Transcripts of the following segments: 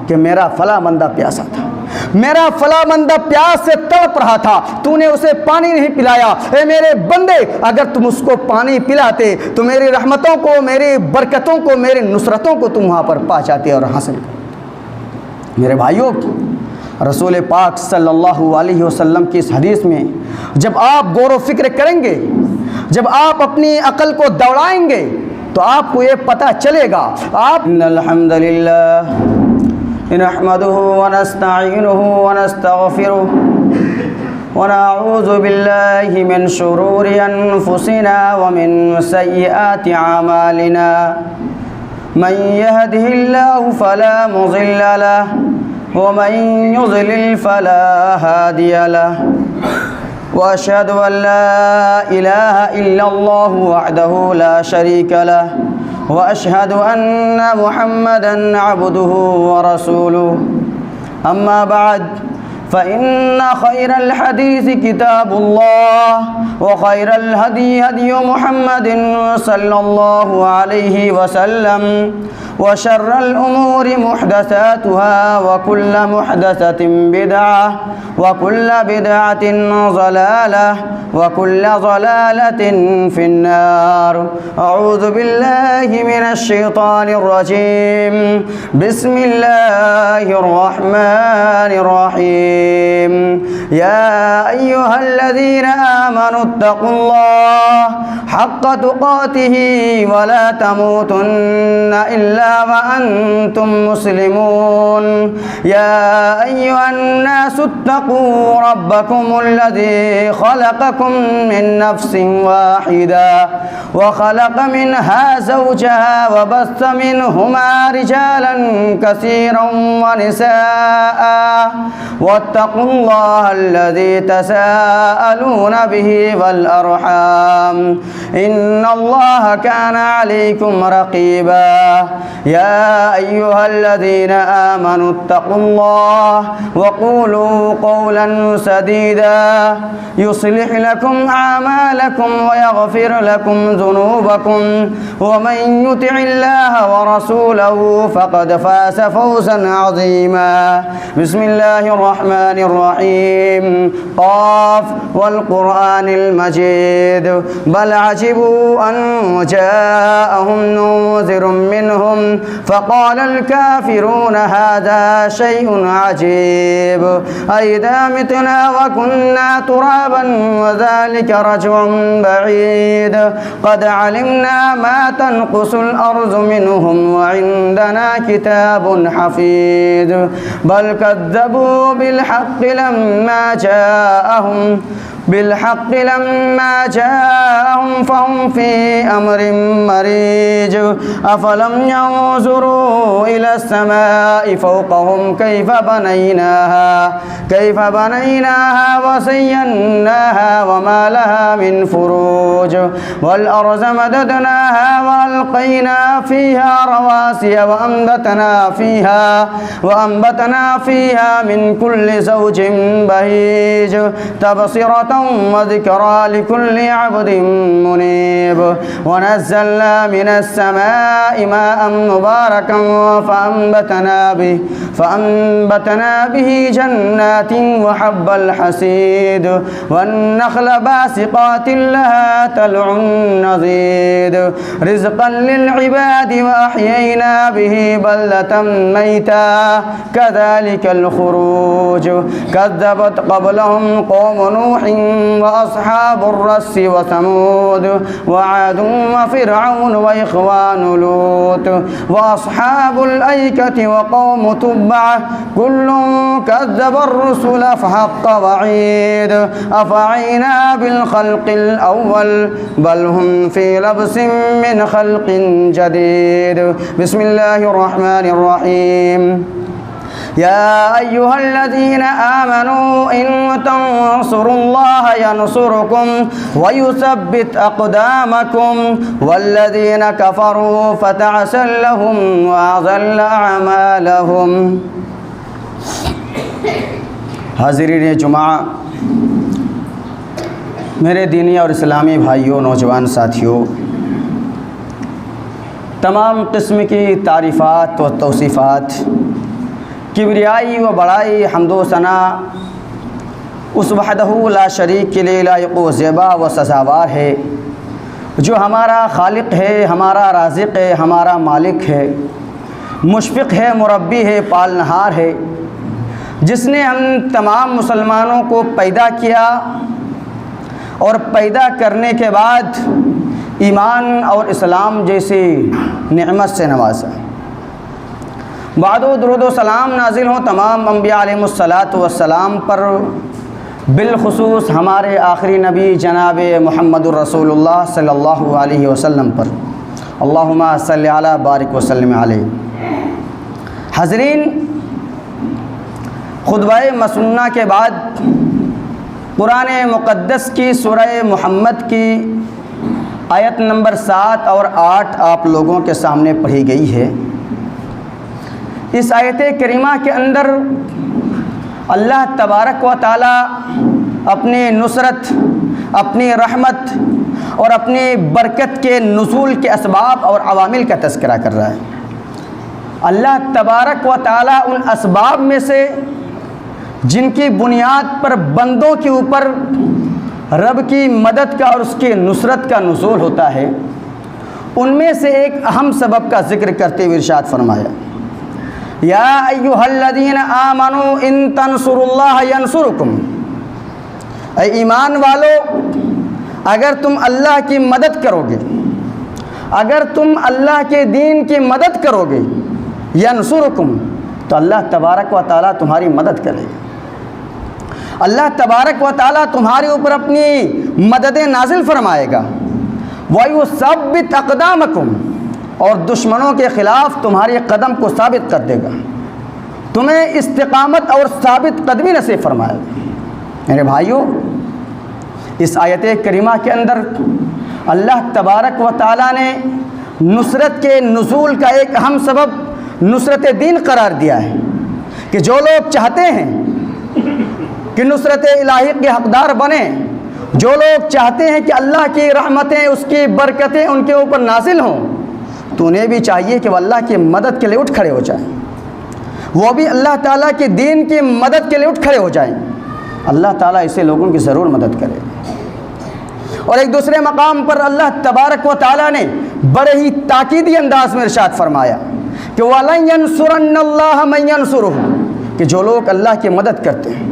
کہ میرا فلاں بندہ پیاسا تھا، میرا فلاں بندہ پیاس سے تڑپ رہا تھا، تو نے اسے پانی نہیں پلایا، اے میرے بندے اگر تم اس کو پانی پلاتے تو میری رحمتوں کو، میری برکتوں کو، میری نصرتوں کو تم وہاں پر پا جاتے اور حاصل کرتے۔ میرے بھائیوں، رسول پاک صلی اللہ علیہ وسلم کی اس حدیث میں جب آپ غور و فکر کریں گے، جب آپ اپنی عقل کو دوڑائیں گے تو آپ کو یہ پتہ چلے گا۔ آپ ان الحمدللہ نحمده ونستعینه ونستغفره ونعوذ باللہ من شرور انفسنا ومن سیئات اعمالنا من يهده الله فلا مضل له ومن يضلل فلا هادي له وأشهد أن لا إله إلا الله وحده لا شريك له وأشهد أن محمدًا عبده ورسوله أما بعد فإن خير الحديث كتاب الله وخير الهدي هدي محمد صلى الله عليه وسلم وشر الأمور محدثاتها وكل محدثة بدعة وكل بدعة ضلالة وكل ضلالة في النار۔ أعوذ بالله من الشيطان الرجيم، بسم الله الرحمن الرحيم۔ يا أيها الذين آمنوا اتقوا الله حق تقاته ولا تموتن إلا وأنتم مسلمون۔ يا أيها الناس اتقوا ربكم الذي خلقكم من نفس واحدة وخلق منها زوجها وبث منهما رجالا كثيرا ونساء واتقوا الله الذي تساءلون به والأرحام إن الله كان عليكم رقيبا۔ يا أيها الذين آمنوا اتقوا الله وقولوا قولا سديدا يصلح لكم أعمالكم ويغفر لكم ذنوبكم ومن يطع الله ورسوله فقد فاز فوزا عظيما۔ بسم الله الرحمن الرحيم۔ قاف والقرآن المجيد بل عجبوا أن جاءهم منذر منهم فقال الكافرون هذا شيء عجيب أئذا متنا وكنا ترابا وذلك رجع بعيد قد علمنا ما تنقص الأرض منهم وعندنا كتاب حفيظ بل كذبوا بالحق لما جاءهم فهم في أمر مريج أفلم ينظروا إلى السماء فوقهم كيف بنيناها وزيناها وما لها من فروج والأرض مددناها وألقينا فيها رواسي وأنبتنا فيها من كل زوج بهيج تبصرة وذكرى لكل عبد منيب ونزلنا من السماء ماء مباركا فأنبتنا به جنات وحب الحصيد والنخل باسقات لها طلع نضيد رزقا للعباد وأحيينا به بلدة ميتا كذلك الخروج كذبت قبلهم قوم نوح وأصحاب الرس وثمود وعاد وفرعون وإخوان لوط وأصحاب الأيكة وقوم تبع كل كذب الرسل فحق وعيد أفعينا بالخلق الأول بل هم في لبس من خلق جديد۔ بسم الله الرحمن الرحيم۔ يا أيها الذين آمنوا إن تنصروا الله ينصركم ويثبت أقدامكم والذين كفروا فتعسا لهم وأضل أعمالهم۔ حاضرین جمعہ، میرے دینی اور اسلامی بھائیوں، نوجوان ساتھیوں، تمام قسم کی تعریفات و توصیفات کبریائی و بڑائی حمد و ثنا اس وحدہ لا شریک کے لیے لائق و زیبا و سزاوار ہے، جو ہمارا خالق ہے، ہمارا رازق ہے، ہمارا مالک ہے، مشفق ہے، مربی ہے، پالنہار ہے، جس نے ہم تمام مسلمانوں کو پیدا کیا اور پیدا کرنے کے بعد ایمان اور اسلام جیسی نعمت سے نوازا۔ بعد و درود و سلام نازل ہوں تمام انبیاء علیہم الصلاۃ والسلام پر، بالخصوص ہمارے آخری نبی جناب محمد الرسول اللہ صلی اللہ علیہ وسلم پر، اللہم صلی علی بارک وسلم علیہ۔ حاضرین، خطبہ مسنونہ کے بعد قرآن مقدس کی سورہ محمد کی آیت نمبر 7 اور 8 آپ لوگوں کے سامنے پڑھی گئی ہے۔ اس آیت کریمہ کے اندر اللہ تبارک و تعالی اپنی نصرت، اپنی رحمت اور اپنی برکت کے نزول کے اسباب اور عوامل کا تذکرہ کر رہا ہے۔ اللہ تبارک و تعالی ان اسباب میں سے جن کی بنیاد پر بندوں کے اوپر رب کی مدد کا اور اس کی نصرت کا نزول ہوتا ہے، ان میں سے ایک اہم سبب کا ذکر کرتے ہوئے ارشاد فرمایا، یا ایھا الذین آمنوا ان تنصروا اللہ ینصرکم، اے ایمان والو، اگر تم اللہ کی مدد کرو گے، اگر تم اللہ کے دین کی مدد کرو گے، ینصرکم، تو اللہ تبارک و تعالیٰ تمہاری مدد کرے گا۔ اللہ تبارک و تعالیٰ تمہارے اوپر اپنی مدد نازل فرمائے گا، وَيُثَبِّتْ أَقْدَامَكُمْ، اور دشمنوں کے خلاف تمہارے قدم کو ثابت کر دے گا، تمہیں استقامت اور ثابت قدمی نصیب فرمائے گا۔ میرے بھائیوں، اس آیت کریمہ کے اندر اللہ تبارک و تعالیٰ نے نصرت کے نزول کا ایک اہم سبب نصرت دین قرار دیا ہے، کہ جو لوگ چاہتے ہیں کہ نصرت الہی کے حقدار بنیں، جو لوگ چاہتے ہیں کہ اللہ کی رحمتیں، اس کی برکتیں ان کے اوپر نازل ہوں، تو انہیں بھی چاہیے کہ وہ اللہ کی مدد کے لیے اٹھ کھڑے ہو جائیں، وہ بھی اللہ تعالیٰ کے دین کی مدد کے لیے اٹھ کھڑے ہو جائیں۔ اللہ تعالیٰ ایسے لوگوں کی ضرور مدد کرے۔ اور ایک دوسرے مقام پر اللہ تبارک و تعالیٰ نے بڑے ہی تاکیدی انداز میں ارشاد فرمایا کہ وَلَن يَنصُرَنَّ اللَّهَ مَن يَنصُرُهُ، کہ جو لوگ اللہ کی مدد کرتے ہیں،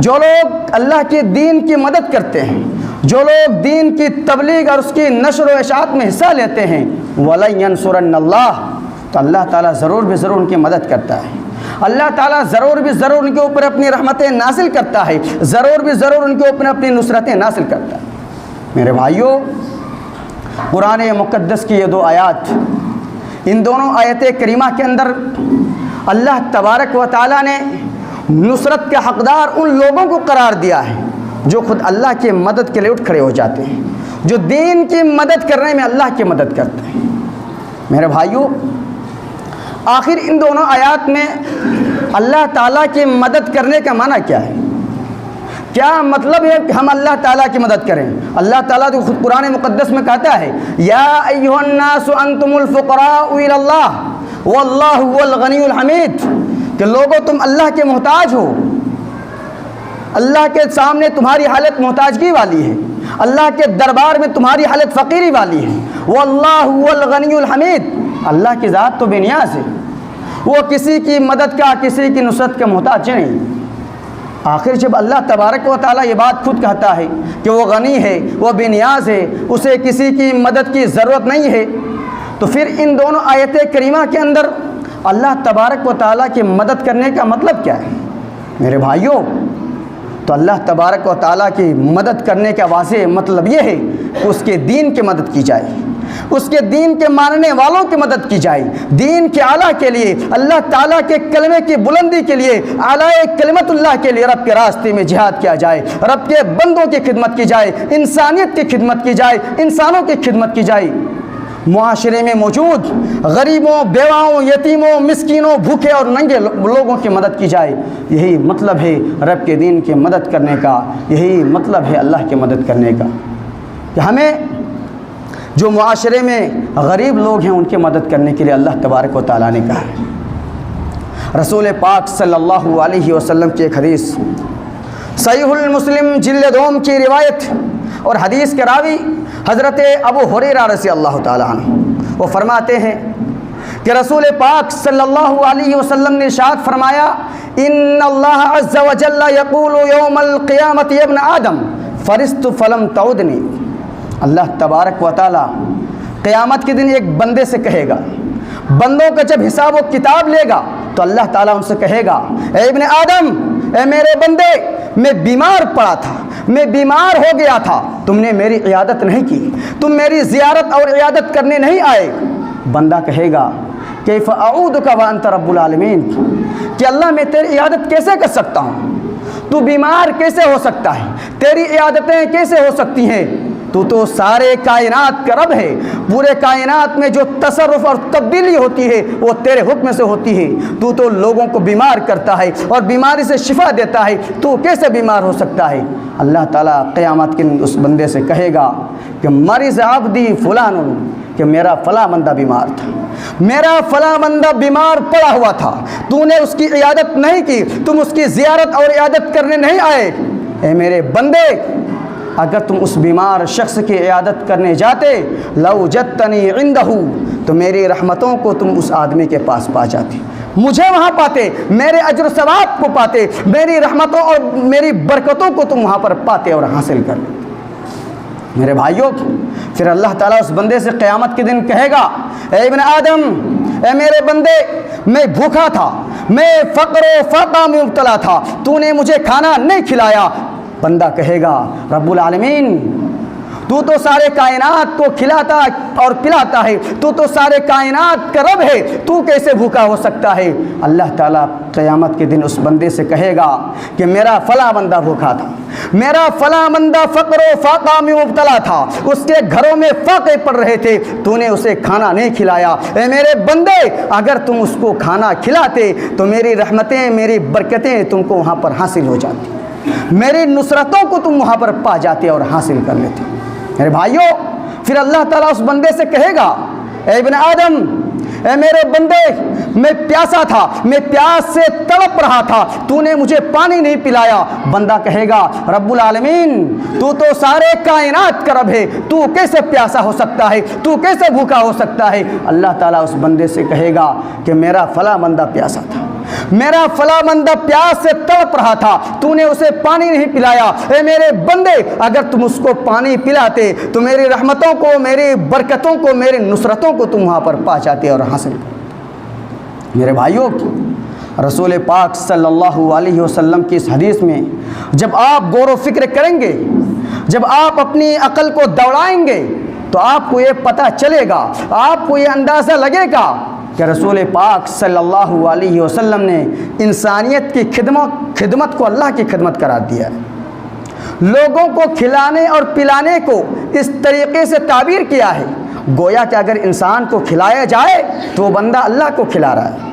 جو لوگ اللہ کے دین کی مدد کرتے ہیں، جو لوگ دین کی تبلیغ اور اس کی نشر و اشاعت میں حصہ لیتے ہیں، وَلَن يَنصُرَنَّ اللَّهُ، تو اللہ تعالیٰ ضرور بھی ضرور ان کی مدد کرتا ہے، اللہ تعالیٰ ضرور بھی ضرور ان کے اوپر اپنی رحمتیں نازل کرتا ہے، ضرور بھی ضرور ان کے اوپر اپنی نصرتیں نازل کرتا ہے۔ میرے بھائیوں، قرآن مقدس کی یہ دو آیات، ان دونوں آیت کریمہ کے اندر اللہ تبارک و تعالیٰ نے نصرت کے حقدار ان لوگوں کو قرار دیا ہے جو خود اللہ کی مدد کے لیے اٹھ کھڑے ہو جاتے ہیں، جو دین کی مدد کرنے میں اللہ کی مدد کرتے ہیں۔ میرے بھائیوں، آخر ان دونوں آیات میں اللہ تعالیٰ کی مدد کرنے کا معنی کیا ہے؟ کیا مطلب ہے کہ ہم اللہ تعالیٰ کی مدد کریں؟ اللہ تعالیٰ تو خود قرآن مقدس میں کہتا ہے، یا ایھا الناس انتم الفقراء الی اللہ واللہ هو الغنی الحمید، کہ لوگوں تم اللہ کے محتاج ہو، اللہ کے سامنے تمہاری حالت محتاجگی والی ہے، اللہ کے دربار میں تمہاری حالت فقیری والی ہے۔ واللہ هو الغنی الحمید، اللہ کی ذات تو بے نیاز ہے، وہ کسی کی مدد کا، کسی کی نصرت کا محتاج نہیں۔ آخر جب اللہ تبارک و تعالیٰ یہ بات خود کہتا ہے کہ وہ غنی ہے، وہ بے نیاز ہے، اسے کسی کی مدد کی ضرورت نہیں ہے، تو پھر ان دونوں آیت کریمہ کے اندر اللہ تبارک و تعالیٰ کی مدد کرنے کا مطلب کیا ہے؟ میرے بھائیوں، تو اللہ تبارک و تعالیٰ کی مدد کرنے کا واضح مطلب یہ ہے کہ اس کے دین کی مدد کی جائے، اس کے دین کے ماننے والوں کی مدد کی جائے، دین کے اعلیٰ کے لیے، اللہ تعالیٰ کے کلمے کی بلندی کے لیے، اعلیٰ کلمت اللہ کے لیے رب کے راستے میں جہاد کیا جائے، رب کے بندوں کی خدمت کی جائے، انسانیت کی خدمت کی جائے، انسانوں کی خدمت کی جائے، معاشرے میں موجود غریبوں، بیواؤں، یتیموں، مسکینوں، بھوکے اور ننگے لوگوں کی مدد کی جائے۔ یہی مطلب ہے رب کے دین کی مدد کرنے کا، یہی مطلب ہے اللہ کی مدد کرنے کا، کہ ہمیں جو معاشرے میں غریب لوگ ہیں ان کی مدد کرنے کے لیے اللہ تبارک و تعالیٰ نے کہا ہے۔ رسول پاک صلی اللہ علیہ وسلم کی ایک حدیث، صحیح المسلم جلد دوم کی روایت، اور حدیث کے راوی حضرت ابو ہریرہ رضی اللہ تعالیٰ عنہ، وہ فرماتے ہیں کہ رسول پاک صلی اللہ علیہ وسلم نے ارشاد فرمایا، ان اللہ عز وجل یقول یوم القیامت یا ابن آدم فرست فلم تعودنی۔ اللہ تبارک و تعالیٰ قیامت کے دن ایک بندے سے کہے گا، بندوں کا جب حساب و کتاب لے گا تو اللہ تعالیٰ ان سے کہے گا، اے ابن آدم، اے میرے بندے، میں بیمار پڑا تھا، میں بیمار ہو گیا تھا، تم نے میری عیادت نہیں کی، تم میری زیارت اور عیادت کرنے نہیں آئے۔ بندہ کہے گا، کیف اعودک وانت رب العالمین، کہ اللہ میں تیری عیادت کیسے کر سکتا ہوں؟ تو بیمار کیسے ہو سکتا ہے؟ تیری عیادتیں کیسے ہو سکتی ہیں؟ تو سارے کائنات کا رب ہے، پورے کائنات میں جو تصرف اور تبدیلی ہوتی ہے وہ تیرے حکم سے ہوتی ہے، تو لوگوں کو بیمار کرتا ہے اور بیماری سے شفا دیتا ہے، تو کیسے بیمار ہو سکتا ہے؟ اللہ تعالیٰ قیامت کے دن اس بندے سے کہے گا کہ مریض عبدی فلان، کہ میرا فلاں بندہ بیمار تھا، میرا فلاں بندہ بیمار پڑا ہوا تھا، تو نے اس کی عیادت نہیں کی، تم اس کی زیارت اور عیادت کرنے نہیں آئے۔ اے میرے بندے، اگر تم اس بیمار شخص کی عیادت کرنے جاتے، لو جتنی عندہ، تو میری رحمتوں کو تم اس آدمی کے پاس پا جاتے، مجھے وہاں پاتے، میرے اجر و ثواب کو پاتے، میری رحمتوں اور میری برکتوں کو تم وہاں پر پاتے اور حاصل کر لیتے۔ میرے بھائیوں، پھر اللہ تعالیٰ اس بندے سے قیامت کے دن کہے گا، اے ابن آدم، اے میرے بندے، میں بھوکا تھا، میں فقر و فاقہ میں مبتلا تھا، تو نے مجھے کھانا نہیں کھلایا۔ بندہ کہے گا، رب العالمین، تو سارے کائنات کو کھلاتا اور پلاتا ہے، تو سارے کائنات کا رب ہے، تو کیسے بھوکا ہو سکتا ہے؟ اللہ تعالیٰ قیامت کے دن اس بندے سے کہے گا کہ میرا فلاں بندہ بھوکا تھا، میرا فلاں بندہ فقر و فاقہ میں مبتلا تھا، اس کے گھروں میں فاقے پڑ رہے تھے، تو نے اسے کھانا نہیں کھلایا۔ اے میرے بندے، اگر تم اس کو کھانا کھلاتے تو میری رحمتیں، میری برکتیں تم کو وہاں پر حاصل ہو جاتی، میری نصرتوں کو تم وہاں پر پا جاتے اور حاصل کر لیتے۔ میرے بھائیوں، پھر اللہ تعالیٰ اس بندے سے کہے گا، اے ابن آدم، اے میرے بندے، میں پیاسا تھا، میں پیاس سے تڑپ رہا تھا، تو نے مجھے پانی نہیں پلایا۔ بندہ کہے گا، رب العالمین، تو سارے کائنات کا رب ہے، تو کیسے پیاسا ہو سکتا ہے؟ تو کیسے بھوکا ہو سکتا ہے؟ اللہ تعالیٰ اس بندے سے کہے گا کہ میرا فلاں بندہ پیاسا تھا، میرا فلاں بندہ پیاس سے تڑپ رہا تھا، تو نے اسے پانی نہیں پلایا۔ اے میرے بندے، اگر تم اس کو پانی پلاتے تو میری رحمتوں کو، میری برکتوں کو، میری نصرتوں کو تم وہاں پر پا جاتے اور حاصل کرتے۔ میرے بھائیوں، رسول پاک صلی اللہ علیہ وسلم کی اس حدیث میں جب آپ غور و فکر کریں گے، جب آپ اپنی عقل کو دوڑائیں گے، تو آپ کو یہ پتہ چلے گا، آپ کو یہ اندازہ لگے گا کہ رسول پاک صلی اللہ علیہ وسلم نے انسانیت کی خدمت کو اللہ کی خدمت قرار دیا ہے۔ لوگوں کو کھلانے اور پلانے کو اس طریقے سے تعبیر کیا ہے، گویا کہ اگر انسان کو کھلایا جائے تو وہ بندہ اللہ کو کھلا رہا ہے،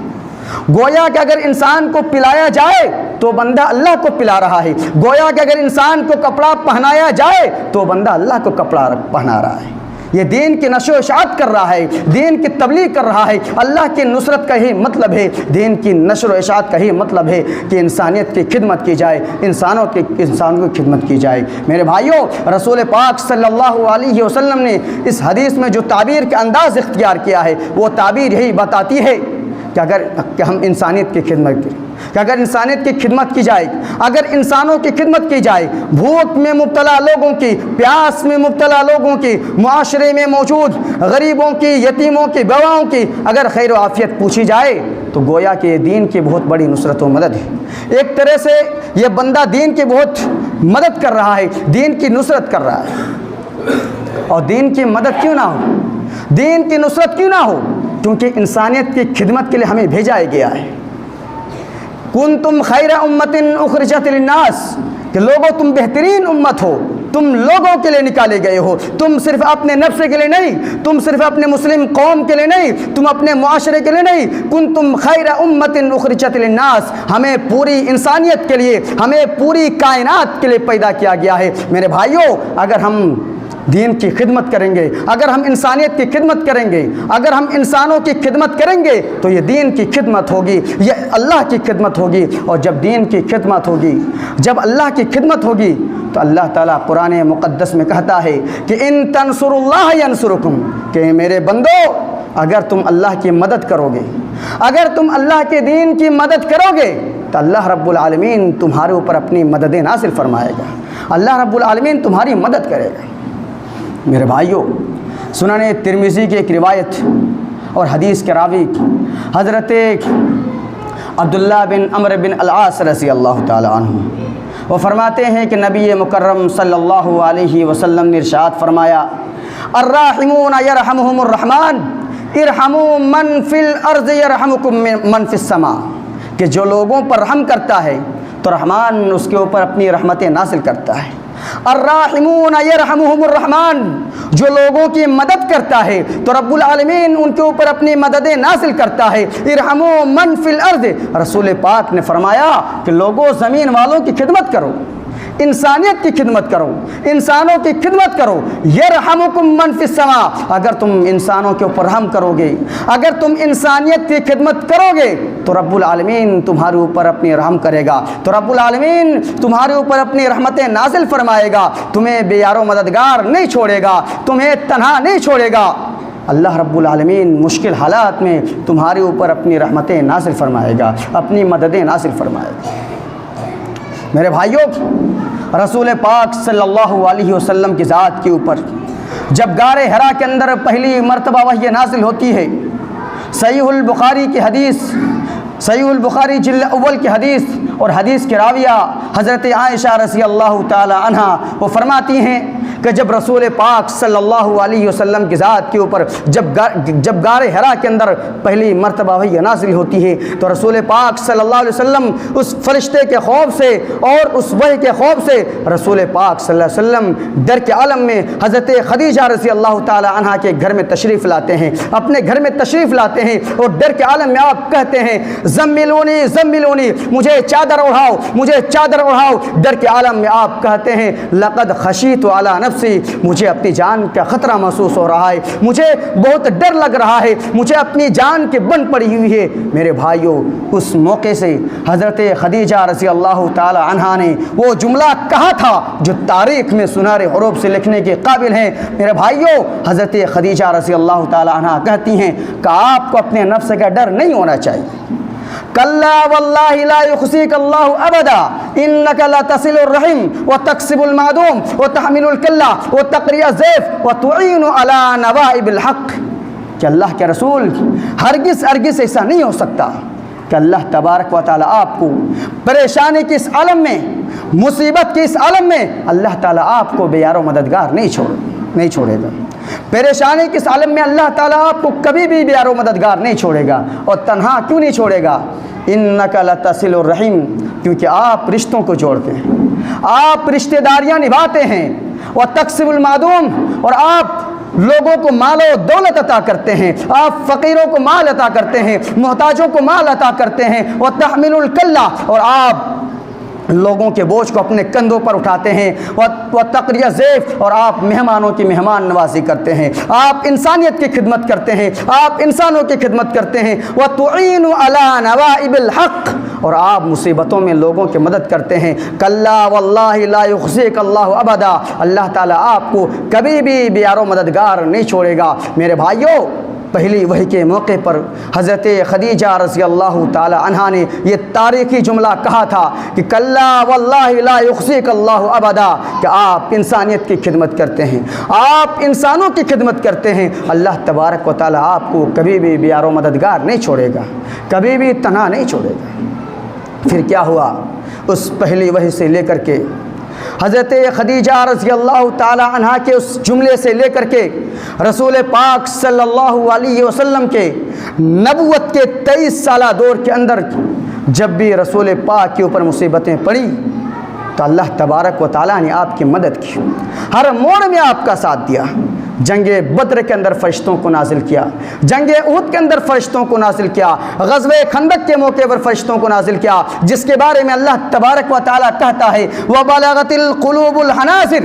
گویا کہ اگر انسان کو پلایا جائے تو بندہ اللہ کو پلا رہا ہے، گویا کہ اگر انسان کو کپڑا پہنایا جائے تو بندہ اللہ کو کپڑا پہنا رہا ہے۔ یہ دین کی نشر و اشاعت کر رہا ہے، دین کی تبلیغ کر رہا ہے۔ اللہ کی نصرت کا ہی مطلب ہے، دین کی نشر و اشاعت کا ہی مطلب ہے کہ انسانیت کی خدمت کی جائے، انسانوں کی خدمت کی جائے۔ میرے بھائیوں، رسول پاک صلی اللہ علیہ وسلم نے اس حدیث میں جو تعبیر کا انداز اختیار کیا ہے، وہ تعبیر یہی بتاتی ہے کہ ہم انسانیت کی خدمت کریں، کہ اگر انسانیت کی خدمت کی جائے، اگر انسانوں کی خدمت کی جائے، بھوک میں مبتلا لوگوں کی، پیاس میں مبتلا لوگوں کی، معاشرے میں موجود غریبوں کی، یتیموں کی، بیواؤں کی اگر خیر و عافیت پوچھی جائے تو گویا کہ یہ دین کی بہت بڑی نصرت و مدد ہے۔ ایک طرح سے یہ بندہ دین کی بہت مدد کر رہا ہے، دین کی نصرت کر رہا ہے۔ اور دین کی مدد کیوں نہ ہو، دین کی نصرت کیوں نہ ہو؟ کیونکہ انسانیت کی خدمت کے لیے ہمیں بھیجا گیا ہے۔ کنتم خیر امت اخرجت للناس، کہ لوگوں تم بہترین امت ہو، تم لوگوں کے لیے نکالے گئے ہو، تم صرف اپنے نفس کے لیے نہیں، تم صرف اپنے مسلم قوم کے لیے نہیں، تم اپنے معاشرے کے لیے نہیں۔ کنتم خیر امت اخرجت للناس، ہمیں پوری انسانیت کے لیے، ہمیں پوری کائنات کے لیے پیدا کیا گیا ہے۔ میرے بھائیوں، اگر ہم دین کی خدمت کریں گے، اگر ہم انسانیت کی خدمت کریں گے، اگر ہم انسانوں کی خدمت کریں گے تو یہ دین کی خدمت ہوگی، یہ اللہ کی خدمت ہوگی۔ اور جب دین کی خدمت ہوگی، جب اللہ کی خدمت ہوگی تو اللہ تعالیٰ قرآن مقدس میں کہتا ہے کہ ان تنصروا اللہ ینصرکم، کہ میرے بندو اگر تم اللہ کی مدد کرو گے، اگر تم اللہ کے دین کی مدد کرو گے تو اللہ رب العالمین تمہارے اوپر اپنی مدد نازل فرمائے گا، اللہ رب العالمین تمہاری مدد کرے گا۔ میرے بھائیوں، سنن ترمذی کی ایک روایت اور حدیث کے راوی حضرت عبداللہ بن عمرو بن العاص رضی اللہ تعالی عنہ، وہ فرماتے ہیں کہ نبی مکرم صلی اللہ علیہ وسلم نے ارشاد فرمایا الراحمون یرحمہم الرحمن ارحموا من فی الارض یرحمکم من فی السماء، کہ جو لوگوں پر رحم کرتا ہے تو رحمان اس کے اوپر اپنی رحمتیں نازل کرتا ہے۔ الراحمون یرحمہم الرحمن، جو لوگوں کی مدد کرتا ہے تو رب العالمین ان کے اوپر اپنی مددیں نازل کرتا ہے۔ ارحموا من فی الارض، رسول پاک نے فرمایا کہ لوگوں زمین والوں کی خدمت کرو، انسانیت کی خدمت کرو، انسانوں کی خدمت کرو۔ یرحمکم من فی السماء، اگر تم انسانوں کے اوپر رحم کرو گے، اگر تم انسانیت کی خدمت کرو گے تو رب العالمین تمہارے اوپر اپنی رحم کرے گا، تو رب العالمین تمہارے اوپر اپنی رحمتیں نازل فرمائے گا، تمہیں بے یار و مددگار نہیں چھوڑے گا، تمہیں تنہا نہیں چھوڑے گا۔ اللہ رب العالمین مشکل حالات میں تمہارے اوپر اپنی رحمتیں نازل فرمائے گا، اپنی مددیں نازل فرمائے گا۔ میرے بھائیوں، رسول پاک صلی اللہ علیہ وسلم کی ذات کے اوپر جب غار حرا کے اندر پہلی مرتبہ وحی نازل ہوتی ہے، صحیح البخاری کی حدیث، صحیح البخاری جلد اول کی حدیث اور حدیث کے راویہ حضرت عائشہ رضی اللہ تعالی عنہا، وہ فرماتی ہیں کہ جب رسول پاک صلی اللہ علیہ وسلم کی ذات کے اوپر جب غار حرا کے اندر پہلی مرتبہ وحی نازل ہوتی ہے تو رسول پاک صلی اللہ علیہ وسلم اس فرشتے کے خوف سے اور اس وحی کے خوف سے رسول پاک صلی اللہ علیہ وسلم ڈر کے عالم میں حضرت خدیجہ رضی اللہ تعالی عنہا کے گھر میں تشریف لاتے ہیں، اپنے گھر میں تشریف لاتے ہیں اور ڈر کے عالم میں آپ کہتے ہیں زملونی زملونی، مجھے چادر اڑھاؤ، مجھے چادر اڑھاؤ۔ ڈر کے عالم میں آپ کہتے ہیں لقد خشیت علی نفسی، مجھے اپنی جان کا خطرہ محسوس ہو رہا ہے، مجھے بہت ڈر لگ رہا ہے، مجھے اپنی جان کی بن پڑی ہوئی ہے۔ میرے بھائیوں، اس موقع سے حضرت خدیجہ رضی اللہ تعالی عنہا نے وہ جملہ کہا تھا جو تاریخ میں سنہرے حروف سے لکھنے کے قابل ہیں۔ میرے بھائیوں، حضرت خدیجہ رضی اللہ تعالی عنہا کہتی ہیں کہ آپ کو اپنے نفس کا ڈر نہیں ہونا چاہیے۔ کلا واللہ لا یخزیک اللہ ابدا انک لتصل الرحم وتکسب المعدوم وتحمل الکلہ وتقری الضیف وتعین علی نوائب الحق، کہ اللہ کے رسول ہرگز ہرگز ایسا نہیں ہو سکتا کہ اللہ تبارک و تعالیٰ آپ کو پریشانی کی اس عالم میں، مصیبت کے اس عالم میں اللہ تعالیٰ آپ کو بے یار و مددگار نہیں چھوڑے گا۔ پریشانی کے اس عالم میں اللہ تعالیٰ آپ کو کبھی بھی بے یار و مددگار نہیں چھوڑے گا۔ اور تنہا کیوں نہیں چھوڑے گا؟ انک لتصل الرحم، کیونکہ آپ رشتوں کو جوڑتے ہیں، آپ رشتہ داریاں نبھاتے ہیں، وتکسب المعدوم، اور آپ لوگوں کو مال و دولت عطا کرتے ہیں، آپ فقیروں کو مال عطا کرتے ہیں، محتاجوں کو مال عطا کرتے ہیں، وتحمل الکلہ، اور آپ لوگوں کے بوجھ کو اپنے کندھوں پر اٹھاتے ہیں، وتقری الضیف، اور آپ مہمانوں کی مہمان نوازی کرتے ہیں، آپ انسانیت کی خدمت کرتے ہیں، آپ انسانوں کی خدمت کرتے ہیں، وتعین علی نوائب الحق، اور آپ مصیبتوں میں لوگوں کی مدد کرتے ہیں۔ کلا واللہ لا یخزیک اللہ ابدا، اللہ تعالیٰ آپ کو کبھی بھی بے یار و مددگار نہیں چھوڑے گا۔ میرے بھائیوں، پہلی وحی کے موقع پر حضرت خدیجہ رضی اللہ تعالی عنہا نے یہ تاریخی جملہ کہا تھا کہ کلا واللہ لا یخزیک اللہ ابدا، کہ آپ انسانیت کی خدمت کرتے ہیں، آپ انسانوں کی خدمت کرتے ہیں، اللہ تبارک و تعالی آپ کو کبھی بھی بے یار و مددگار نہیں چھوڑے گا، کبھی بھی تنہا نہیں چھوڑے گا۔ پھر کیا ہوا؟ اس پہلی وحی سے لے کر کے حضرت خدیجہ رضی اللہ تعالی عنہا کے اس جملے سے لے کر کے رسول پاک صلی اللہ علیہ وسلم کے نبوت کے 23 سالہ دور کے اندر جب بھی رسول پاک کے اوپر مصیبتیں پڑی تو اللہ تبارک و تعالیٰ نے آپ کی مدد کی، ہر موڑ میں آپ کا ساتھ دیا۔ جنگ بدر کے اندر فرشتوں کو نازل کیا، جنگ احد کے اندر فرشتوں کو نازل کیا، غزوہ خندق کے موقع پر فرشتوں کو نازل کیا، جس کے بارے میں اللہ تبارک و تعالیٰ کہتا ہے وَبَلَغَتِ الْقُلُوبُ الْحَنَاجِرَ،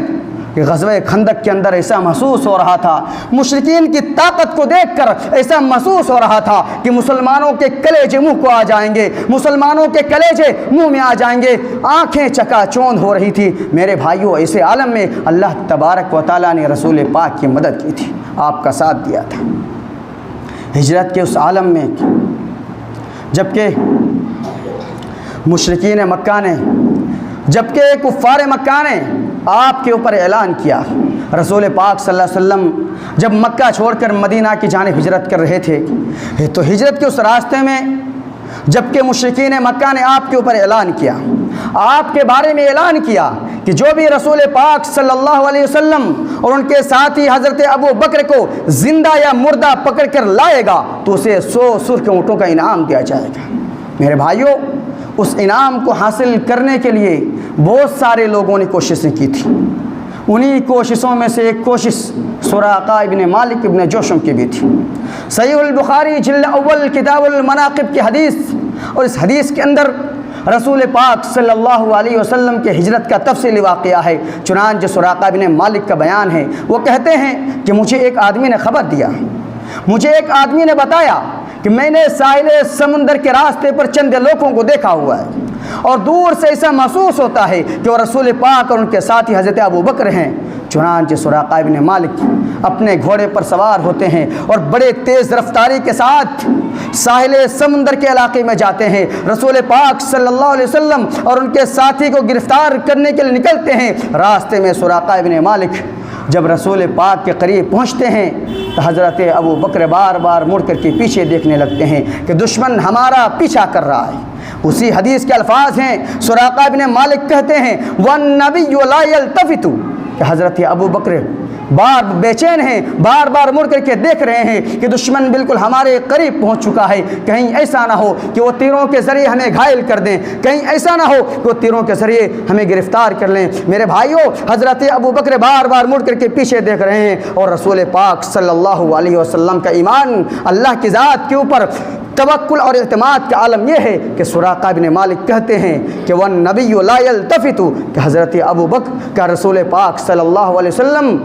کہ غزوہ خندق کے اندر ایسا محسوس ہو رہا تھا، مشرکین کی طاقت کو دیکھ کر ایسا محسوس ہو رہا تھا کہ مسلمانوں کے کلیجے منہ کو آ جائیں گے، مسلمانوں کے کلیجے منہ میں آ جائیں گے، آنکھیں چکا چوند ہو رہی تھی۔ میرے بھائیوں، ایسے عالم میں اللہ تبارک و تعالیٰ نے رسول پاک کی مدد کی تھی، آپ کا ساتھ دیا تھا۔ ہجرت کے اس عالم میں جبکہ مشرکین مکہ نے، جبکہ کفار مکہ نے آپ کے اوپر اعلان کیا، رسول پاک صلی اللہ علیہ وسلم جب مکہ چھوڑ کر مدینہ کی جانب ہجرت کر رہے تھے تو ہجرت کے اس راستے میں جبکہ مشرکین مکہ نے آپ کے اوپر اعلان کیا، آپ کے بارے میں اعلان کیا کہ جو بھی رسول پاک صلی اللہ علیہ وسلم اور ان کے ساتھی حضرت ابو بکر کو زندہ یا مردہ پکڑ کر لائے گا تو اسے 100 سرخ اونٹوں کا انعام دیا جائے گا۔ میرے بھائیوں، اس انعام کو حاصل کرنے کے لیے بہت سارے لوگوں نے کوششیں کی تھی۔ انہی کوششوں میں سے ایک کوشش سراقہ ابن مالک ابن جوشم کی بھی تھی۔ صحیح البخاری جلد اول کتاب المناقب کی حدیث، اور اس حدیث کے اندر رسول پاک صلی اللہ علیہ وسلم کے ہجرت کا تفصیلی واقعہ ہے۔ چنانچہ سراقہ ابن مالک کا بیان ہے، وہ کہتے ہیں کہ مجھے ایک آدمی نے خبر دیا، مجھے ایک آدمی نے بتایا کہ میں نے ساحل سمندر کے راستے پر چند لوگوں کو دیکھا ہوا ہے اور دور سے ایسا محسوس ہوتا ہے کہ وہ رسول پاک اور ان کے ساتھی حضرت ابو بکر ہیں۔ چنانچہ سراقہ ابن مالک اپنے گھوڑے پر سوار ہوتے ہیں اور بڑے تیز رفتاری کے ساتھ ساحل سمندر کے علاقے میں جاتے ہیں، رسول پاک صلی اللہ علیہ وسلم اور ان کے ساتھی کو گرفتار کرنے کے لیے نکلتے ہیں۔ راستے میں سراقہ ابن مالک جب رسول پاک کے قریب پہنچتے ہیں تو حضرت ابو بکر بار بار مڑ کر کے پیچھے دیکھنے لگتے ہیں کہ دشمن ہمارا پیچھا کر رہا ہے۔ اسی حدیث کے الفاظ ہیں، سراقہ ابن مالک کہتے ہیں وَالنَّبِيُّ لَا يَلْتَفِتُ، کہ حضرت ابو بکر بار بے چین ہیں، بار بار مڑ کر کے دیکھ رہے ہیں کہ دشمن بالکل ہمارے قریب پہنچ چکا ہے، کہیں ایسا نہ ہو کہ وہ تیروں کے ذریعے ہمیں گھائل کر دیں، کہیں ایسا نہ ہو کہ وہ تیروں کے ذریعے ہمیں گرفتار کر لیں۔ میرے بھائیوں، حضرت ابو بکر بار بار مڑ کر کے پیچھے دیکھ رہے ہیں اور رسول پاک صلی اللہ علیہ وسلم کا ایمان اللہ کی ذات کے اوپر توکل اور اعتماد کا عالم یہ ہے کہ سراقہ ابن مالک کہتے ہیں کہ وَالنَّبِيُّ لَا يَلْتَفِتُ، کہ حضرت ابو بکر کا رسول پاک صلی اللہ علیہ وسلم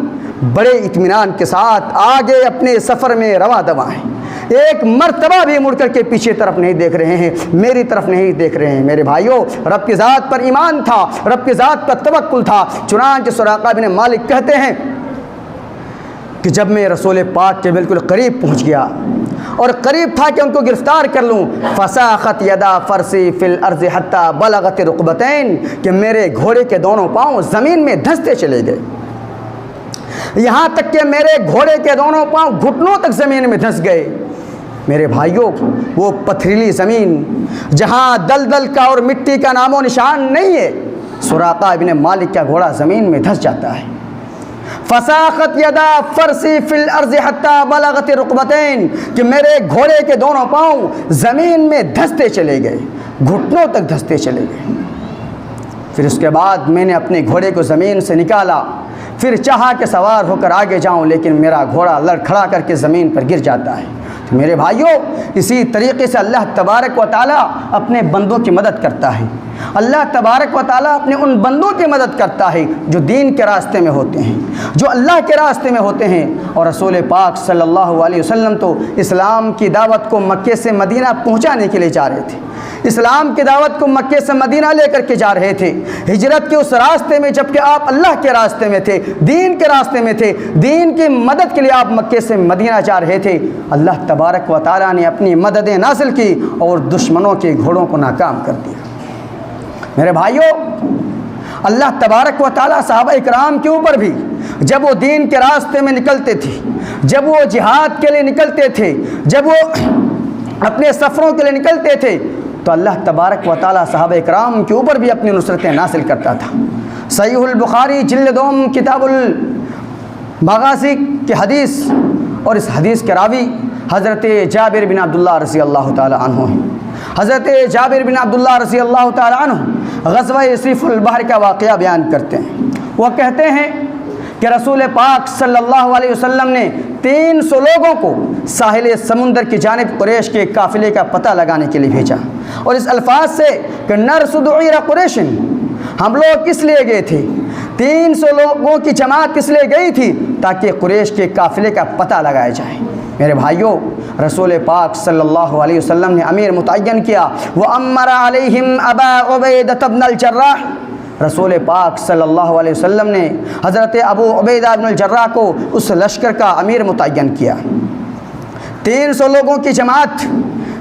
بڑے اطمینان کے ساتھ آگے اپنے سفر میں رواں دواں ہیں، ایک مرتبہ بھی مڑ کر کے پیچھے طرف نہیں دیکھ رہے ہیں، میری طرف نہیں دیکھ رہے ہیں۔ میرے بھائیوں، رب کی ذات پر ایمان تھا، رب کی ذات پر توکل تھا۔ چنانچہ سراقہ ابن مالک کہتے ہیں کہ جب میں رسول پاک کے بالکل قریب پہنچ گیا اور قریب تھا کہ ان کو گرفتار کر لوں، فساخت یدا فرسی فی الارض حتی بلغت رکبتین، کہ میرے گھوڑے کے دونوں پاؤں زمین میں دھنستے چلے گئے، یہاں تک کہ میرے گھوڑے کے دونوں پاؤں گھٹنوں تک زمین میں دھنس گئے۔ میرے بھائیوں، وہ پتھریلی زمین جہاں دلدل کا اور مٹی کا نام و نشان نہیں ہے، سراقہ ابن مالک کا گھوڑا زمین میں دھنس جاتا ہے۔ فساخت یدا فرسی فی الارض حتی بلغت رکبتین، کہ میرے گھوڑے کے دونوں پاؤں زمین میں دھنستے چلے گئے، گھٹنوں تک دھنستے چلے گئے۔ پھر اس کے بعد میں نے اپنے گھوڑے کو زمین سے نکالا، پھر چاہا کہ سوار ہو کر آگے جاؤں، لیکن میرا گھوڑا لڑکھڑا کر کے زمین پر گر جاتا ہے۔ تو میرے بھائیوں، اسی طریقے سے اللہ تبارک و تعالیٰ اپنے بندوں کی مدد کرتا ہے۔ اللہ تبارک و تعالیٰ اپنے ان بندوں کی مدد کرتا ہے جو دین کے راستے میں ہوتے ہیں، جو اللہ کے راستے میں ہوتے ہیں۔ اور رسول پاک صلی اللہ علیہ وسلم تو اسلام کی دعوت کو مکے سے مدینہ پہنچانے کے لیے جا رہے تھے، اسلام کی دعوت کو مکے سے مدینہ لے کر کے جا رہے تھے۔ ہجرت کے اس راستے میں جبکہ آپ اللہ کے راستے میں تھے، دین کے راستے میں تھے، دین کی مدد کے لیے آپ مکے سے مدینہ جا رہے تھے، اللہ تبارک و تعالیٰ نے اپنی مددیں نازل کی اور دشمنوں کے گھوڑوں کو ناکام کر دیا۔ میرے بھائیوں، اللہ تبارک و تعالیٰ صحابہ اکرام کے اوپر بھی جب وہ دین کے راستے میں نکلتے تھے، جب وہ جہاد کے لیے نکلتے تھے، جب وہ اپنے سفروں کے لیے نکلتے تھے، تو اللہ تبارک و تعالیٰ صحابہ اکرام کے اوپر بھی اپنی نصرتیں نازل کرتا تھا۔ صحیح البخاری جلد دوم کتاب المغازی کی حدیث، اور اس حدیث کے راوی حضرت جابر بن عبداللہ رضی اللہ تعالی عنہ ہیں۔ حضرت جابر بن عبداللہ رضی اللہ تعالی عنہ غزوہ سیف البحر کا واقعہ بیان کرتے ہیں۔ وہ کہتے ہیں کہ رسول پاک صلی اللہ علیہ وسلم نے 300 لوگوں کو ساحل سمندر کی جانب قریش کے قافلے کا پتہ لگانے کے لیے بھیجا، اور اس الفاظ سے کہ نرصد عیر قریش، ہم لوگ اس لیے گئے تھے 300 لوگوں کی جماعت اس لیے گئی تھی تاکہ قریش کے قافلے کا پتہ لگایا جائے۔ میرے بھائیوں، رسول پاک صلی اللہ علیہ وسلم نے امیر متعین کیا، وَأَمَّرَ عَلَيْهِمْ أَبَا عُبَيْدَةَ بْنَ الْجَرَّاحِ۔ رسول پاک صلی اللہ علیہ وسلم نے حضرت ابو عبیدہ بن الجراح کو اس لشکر کا امیر متعین کیا۔ 300 لوگوں کی جماعت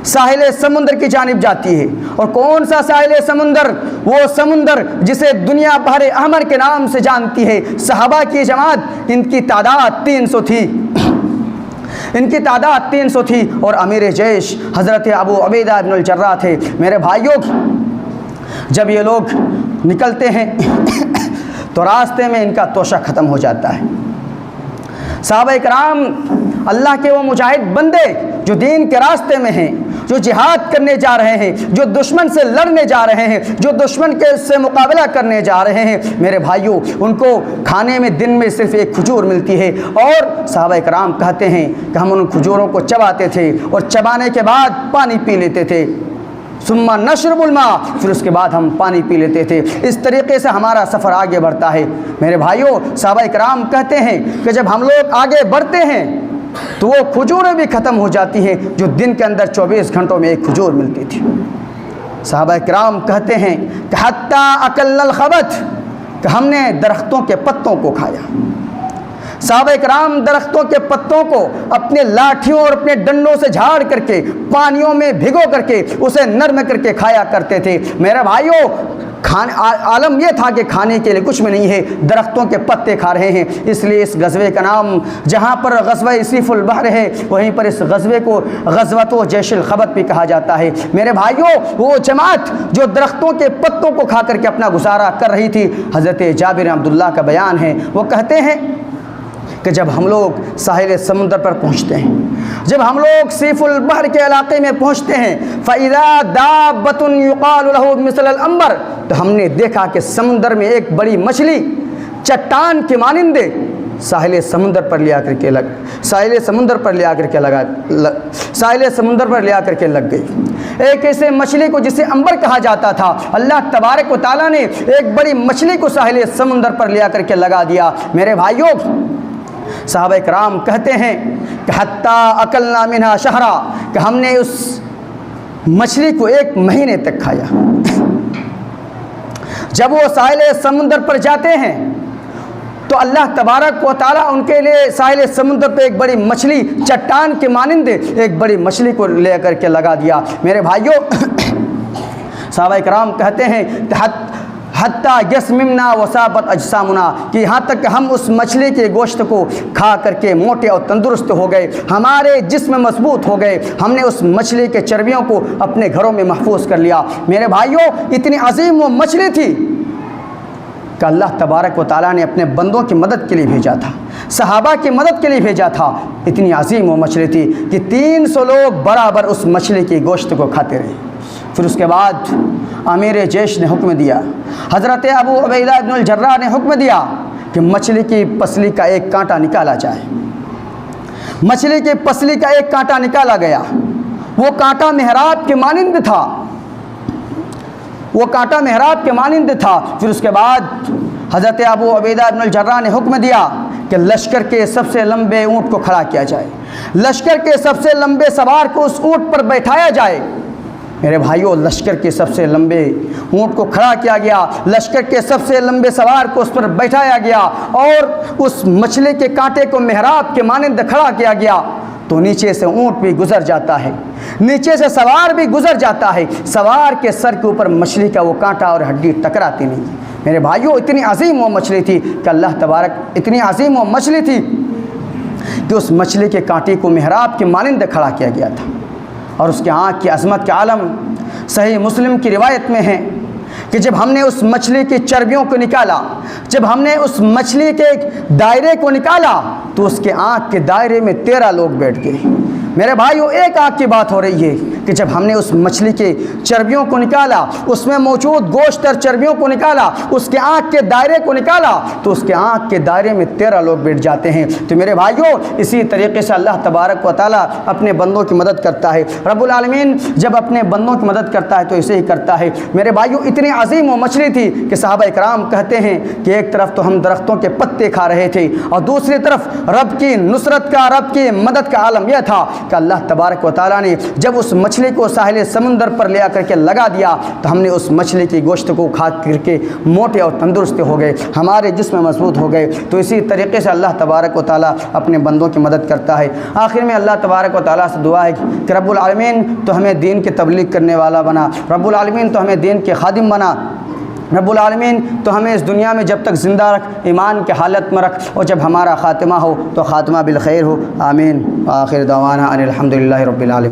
ساحل سمندر کی جانب جاتی ہے، اور کون سا ساحل سمندر؟ وہ سمندر جسے دنیا بحر احمر کے نام سے جانتی ہے۔ صحابہ کی جماعت، ان کی تعداد 300 تھی، اور امیر جیش حضرت ابو عبیدہ بن الجراح تھے۔ میرے بھائیوں، جب یہ لوگ نکلتے ہیں تو راستے میں ان کا توشہ ختم ہو جاتا ہے۔ صحابہ کرام اللہ کے وہ مجاہد بندے جو دین کے راستے میں ہیں، جو جہاد کرنے جا رہے ہیں، جو دشمن سے لڑنے جا رہے ہیں، جو دشمن کے سے مقابلہ کرنے جا رہے ہیں، میرے بھائیوں، ان کو کھانے میں دن میں صرف ایک کھجور ملتی ہے، اور صحابہ کرام کہتے ہیں کہ ہم ان کھجوروں کو چباتے تھے اور چبانے کے بعد پانی پی لیتے تھے، ثم نشرب الماء، پھر اس کے بعد ہم پانی پی لیتے تھے۔ اس طریقے سے ہمارا سفر آگے بڑھتا ہے۔ میرے بھائیوں، صحابہ کرام کہتے ہیں کہ جب ہم لوگ آگے بڑھتے ہیں تو وہ کھجوریں بھی ختم ہو جاتی ہیں جو دن کے اندر 24 گھنٹوں میں ایک کھجور ملتی تھی۔ صحابہ کرام کہتے ہیں کہ حتی اکلنا الخبث، کہ ہم نے درختوں کے پتوں کو کھایا۔ صحابہ کرام درختوں کے پتوں کو اپنے لاٹھیوں اور اپنے ڈنڈوں سے جھاڑ کر کے پانیوں میں بھگو کر کے اسے نرم کر کے کھایا کرتے تھے۔ میرے بھائیوں، عالم یہ تھا کہ کھانے کے لیے کچھ بھی نہیں ہے، درختوں کے پتے کھا رہے ہیں۔ اس لیے اس غزوے کا نام، جہاں پر غزوہ سیف البحر ہے، وہیں پر اس غزوے کو غزوۃ جیش الخبث بھی کہا جاتا ہے۔ میرے بھائیوں، وہ جماعت جو درختوں کے پتوں کو کھا کر کے اپنا گزارا کر رہی تھی، حضرت جابر عبداللہ کا بیان ہے، وہ کہتے ہیں کہ جب ہم لوگ ساحل سمندر پر پہنچتے ہیں، جب ہم لوگ سیف البحر کے علاقے میں پہنچتے ہیں، فَإِذَا دَابَّةٌ يُقَالُ لَهُ مِثْلَ الْأَنبَرِ، تو ہم نے دیکھا کہ سمندر میں ایک بڑی مچھلی چٹان کے مانند ساحل سمندر پر لے آ کر کے لگ گئی۔ ایک ایسے مچھلی کو جسے انبر کہا جاتا تھا، اللہ تبارک و تعالیٰ نے ایک بڑی مچھلی کو ساحل سمندر پر لے آ کر کے لگا دیا۔ میرے بھائیوں، صحابہ کرام کہتے ہیں کہ حتی اکلنا منہا شہرا، کہ ہم نے اس مچھلی کو 1 مہینے تک کھایا۔ جب وہ ساحل سمندر پر جاتے ہیں تو اللہ تبارک و تعالیٰ ان کے لیے ساحل سمندر پہ ایک بڑی مچھلی چٹان کے مانند ایک بڑی مچھلی کو لے کر کے لگا دیا۔ میرے بھائیوں، صحابہ کرام کہتے ہیں کہ حتیٰ یسممنا وصابت اجسامنا، کہ یہاں تک کہ ہم اس مچھلی کے گوشت کو کھا کر کے موٹے اور تندرست ہو گئے، ہمارے جسم مضبوط ہو گئے، ہم نے اس مچھلی کے چربیوں کو اپنے گھروں میں محفوظ کر لیا۔ میرے بھائیوں، اتنی عظیم وہ مچھلی تھی کہ اللہ تبارک و تعالیٰ نے اپنے بندوں کی مدد کے لیے بھیجا تھا، صحابہ کی مدد کے لیے بھیجا تھا۔ اتنی عظیم وہ مچھلی تھی کہ 300 لوگ برابر اس مچھلی کے گوشت کو کھاتے رہے۔ پھر اس کے بعد امیر جیش نے حکم دیا، حضرت ابو عبیدہ بن الجراح نے حکم دیا کہ مچھلی کی پسلی کا ایک کانٹا نکالا جائے۔ مچھلی کی پسلی کا ایک کانٹا نکالا گیا، وہ کانٹا محراب کے مانند تھا، پھر اس کے بعد حضرت ابو عبیدہ بن الجراح نے حکم دیا کہ لشکر کے سب سے لمبے اونٹ کو کھڑا کیا جائے، لشکر کے سب سے لمبے سوار کو اس اونٹ پر بیٹھایا جائے۔ میرے بھائیوں، لشکر کے سب سے لمبے اونٹ کو کھڑا کیا گیا، لشکر کے سب سے لمبے سوار کو اس پر بیٹھایا گیا، اور اس مچھلی کے کانٹے کو محراب کے مانند کھڑا کیا گیا، تو نیچے سے اونٹ بھی گزر جاتا ہے، نیچے سے سوار بھی گزر جاتا ہے، سوار کے سر کے اوپر مچھلی کا وہ کانٹا اور ہڈی ٹکراتی نہیں۔ میرے بھائیوں، اتنی عظیم وہ مچھلی تھی کہ اللہ تبارک، اتنی عظیم وہ مچھلی تھی کہ اس مچھلی کے کانٹے کو محراب کے مانند کھڑا کیا گیا تھا، اور اس کے آنکھ کی عظمت کے عالم صحیح مسلم کی روایت میں ہے کہ جب ہم نے اس مچھلی کی چربیوں کو نکالا، جب ہم نے اس مچھلی کے دائرے کو نکالا، تو اس کے آنکھ کے دائرے میں 13 لوگ بیٹھ گئے۔ میرے بھائیو ایک آنکھ کی بات ہو رہی ہے کہ جب ہم نے اس مچھلی کے چربیوں کو نکالا، اس میں موجود گوشت اور چربیوں کو نکالا، اس کے آنکھ کے دائرے کو نکالا، تو اس کے آنکھ کے دائرے میں 13 لوگ بیٹھ جاتے ہیں۔ تو میرے بھائیو اسی طریقے سے اللہ تبارک و تعالیٰ اپنے بندوں کی مدد کرتا ہے۔ رب العالمین جب اپنے بندوں کی مدد کرتا ہے تو اسے ہی کرتا ہے۔ میرے بھائیو اتنی عظیم وہ مچھلی تھی کہ صحابہ کرام کہتے ہیں کہ ایک طرف تو ہم درختوں کے پتے کھا رہے تھے اور دوسری طرف رب کی نصرت کا، رب کی مدد کا عالم یہ تھا کہ اللہ تبارک و تعالیٰ نے جب اس مچھلی کو ساحل سمندر پر لے آ کر کے لگا دیا تو ہم نے اس مچھلی کی گوشت کو کھا کر کے موٹے اور تندرست ہو گئے، ہمارے جسم مضبوط ہو گئے۔ تو اسی طریقے سے اللہ تبارک و تعالیٰ اپنے بندوں کی مدد کرتا ہے۔ آخر میں اللہ تبارک و تعالیٰ سے دعا ہے کہ رب العالمین تو ہمیں دین کی تبلیغ کرنے والا بنا، رب العالمین تو ہمیں دین کے خادم بنا، رب العالمین تو ہمیں اس دنیا میں جب تک زندہ رکھ، ایمان کے حالت میں رکھ، اور جب ہمارا خاتمہ ہو تو خاتمہ بالخیر ہو، آمین۔ آخر دعوانا ان الحمدللہ رب العالمین۔